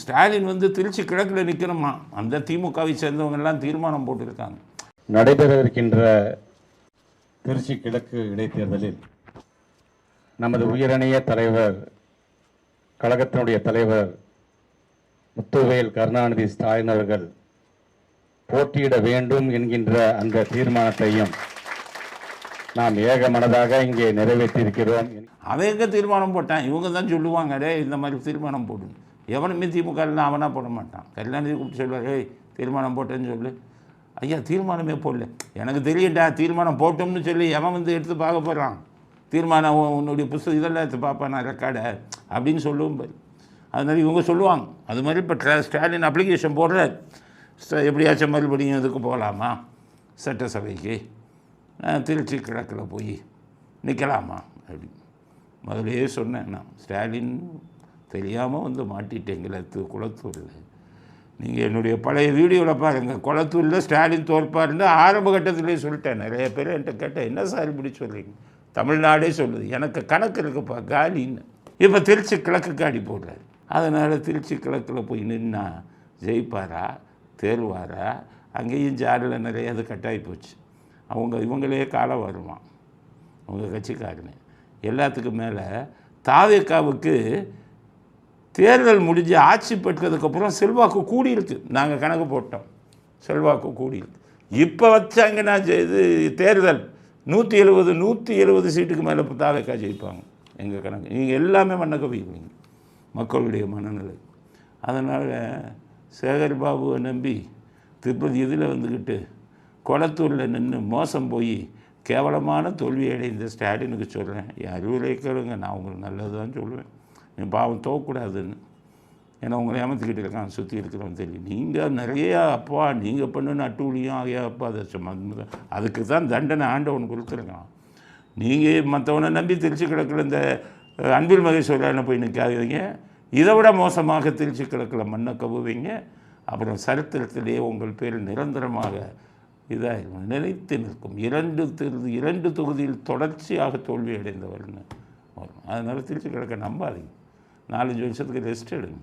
ஸ்டாலின் வந்து திருச்சி கிழக்கில் நிற்கணுமா, அந்த திமுகவை சேர்ந்தவங்கெல்லாம் தீர்மானம் போட்டிருக்காங்க. நடைபெறவிருக்கின்ற திருச்சி கிழக்கு இடைத்தேர்தலில் நமது உயரணிய தலைவர், கழகத்தினுடைய தலைவர் முத்துவேல் கருணாநிதி ஸ்டாலின் அவர்கள் போட்டியிட வேண்டும் என்கின்ற அந்த தீர்மானத்தையும் நாம் ஏக மனதாக இங்கே நிறைவேற்றியிருக்கிறோம். அவன் எங்கே தீர்மானம் போட்டான்? இவங்க தான் சொல்லுவாங்க, டே இந்த மாதிரி தீர்மானம் போடு. எவனுமே திமுக அவனாக போட மாட்டான். கருணாநிதி கூப்பிட்டு சொல்லுவார், ஏய் தீர்மானம் போட்டேன்னு சொல்லு. ஐயா தீர்மானமே போடல, எனக்கு தெரியண்டா தீர்மானம் போட்டோம்னு சொல்லி எவன் வந்து எடுத்து பார்க்க போகிறான்? தீர்மானம் உன்னுடைய புஸ்தகம் இதெல்லாம் எடுத்து பார்ப்பேன் நான் ரெக்கார்டை அப்படின்னு சொல்லுவோம் பாரு. அதனால இவங்க சொல்லுவாங்க. அது மாதிரி இப்போ ஸ்டாலின் அப்ளிகேஷன் போடுறார், எப்படியாச்சும் மறுபடியும் இதுக்கு போகலாமா சட்டசபைக்கு, திருச்சி கிழக்கில் போய் நிற்கலாமா அப்படின்னு முதலே சொன்னேன். நான் ஸ்டாலின் தெரியாமல் வந்து மாட்டிட்டேங்கள குளத்தூரில். நீங்கள் என்னுடைய பழைய வீடியோவில் பாருங்கள், குளத்தூரில் ஸ்டாலின் தோற்பாருன்னு ஆரம்ப கட்டத்திலே சொல்லிட்டேன். நிறைய பேர் என்கிட்ட கேட்டேன், என்ன சார் இப்படி சொல்கிறீங்க? தமிழ்நாடே சொல்லுது, எனக்கு கணக்கு இருக்குப்பா காலின்னு. இப்போ திருச்சி கிழக்கு காடி போடுறாரு. அதனால் திருச்சி கிழக்கில் போய் நின்னா ஜெயிப்பாரா தேர்வாரா? அங்கேயும் ஜாரில் நிறைய அது கட்டாகி போச்சு. இவங்களே காலம் வருவான் அவங்க கட்சிக்காரனு. எல்லாத்துக்கும் மேலே தாவேக்காவுக்கு தேர்தல் முடிஞ்சு ஆட்சி பெற்றதுக்கப்புறம் செல்வாக்கு கூடியிருக்கு. நாங்கள் கணக்கு போட்டோம், செல்வாக்கு கூடியிருக்கு. இப்போ வச்சாங்கன்னா இது தேர்தல் 170 சீட்டுக்கு மேலே தாவேக்கா ஜெயிப்பாங்க எங்கள் கணக்கு. நீங்கள் எல்லாமே மண்ணக்க வைக்கிறீங்க மக்களுடைய மனநிலை. அதனால் சேகர் பாபுவை நம்பி திருப்பதி இதில் வந்துக்கிட்டு குளத்தூரில் நின்று மோசம் போய் கேவலமான தோல்வி அடைந்த ஸ்டாலினுக்கு சொல்கிறேன், என் அறிவுரை கேளுங்க, நான் உங்களுக்கு நல்லது தான் சொல்லுவேன். என் பாவம் தோக்கக்கூடாதுன்னு. ஏன்னா உங்களை ஏமாற்றிக்கிட்டு இருக்கான் சுற்றி இருக்கிறவன் தெரியும். நீங்கள் நிறையா அப்பா நீங்கள் பண்ணுன்னு அட்டூழியம் ஆகியா அப்பா அதை அதுக்கு தான் தண்டனை ஆண்டவன் கொடுத்துருக்கான். நீங்கள் மற்றவனை நம்பி திருச்சி கிழக்கில் இந்த அன்பில் மகேஸ்வரனை போய் நிற்காதீங்க. இதை விட மோசமாக திருச்சி கிழக்கில் மண்ணை கவுவீங்க. அப்புறம் சரித்திரத்திலே உங்கள் பேர் நிரந்தரமாக இதாக நிலைத்து நிற்கும். 2 தொகுதியில் தொடர்ச்சியாக தோல்வி அடைந்தவர்னு வரும். அதனால் திருச்சி கிழக்க நம்பாதீங்க. 4-5 வருஷத்துக்கு ரெஸ்ட் எடுங்க.